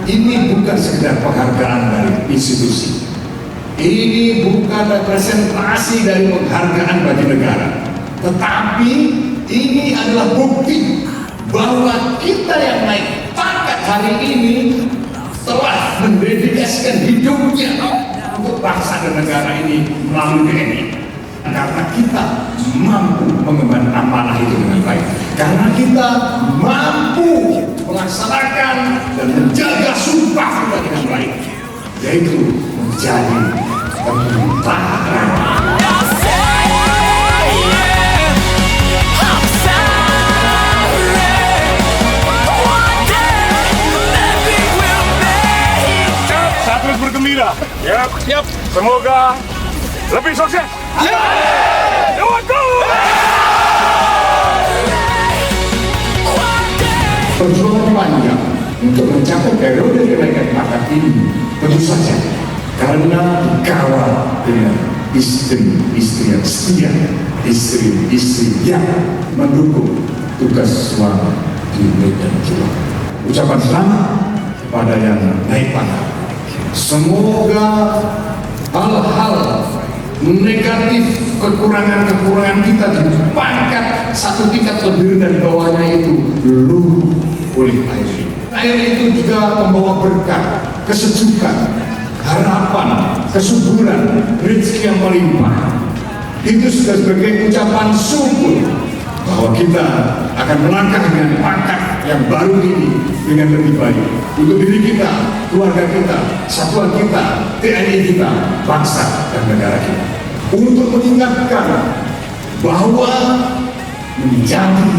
ini bukan sekedar penghargaan dari institusi, ini bukan representasi dari penghargaan bagi negara, tetapi ini adalah bukti bahwa kita yang naik pangkat hari ini telah mendedikasikan hidupnya untuk bangsa dan negara ini melalui TNI. Karena kita mampu mengemban amanah itu dengan baik, karena kita mampu melaksanakan dan menjaga sumpah kita dengan baik, yaitu menjadi tentara. Saya terus bergembira. Siap. Semoga lebih sukses. Perjuangan panjang untuk mencapai periode kenaikan pangkat ini tentu saja karena dikawal dengan istri-istri yang setia, istri-istri yang mendukung tugas suami di medan juang. Ucapan selamat kepada yang naik pangkat. Semoga hal-hal negatif, kekurangan-kekurangan kita di pangkat satu tingkat lebih dari bawahnya itu luluh oleh air. Air itu juga membawa berkah, kesejukan, harapan, kesuburan, rezeki yang melimpah. Itu sudah sebagai ucapan syukur bahwa kita akan melangkah dengan pangkat yang baru ini dengan lebih baik untuk diri kita, keluarga kita, satuan kita, TNI kita, bangsa dan negara kita. Untuk mengingatkan bahwa menjadi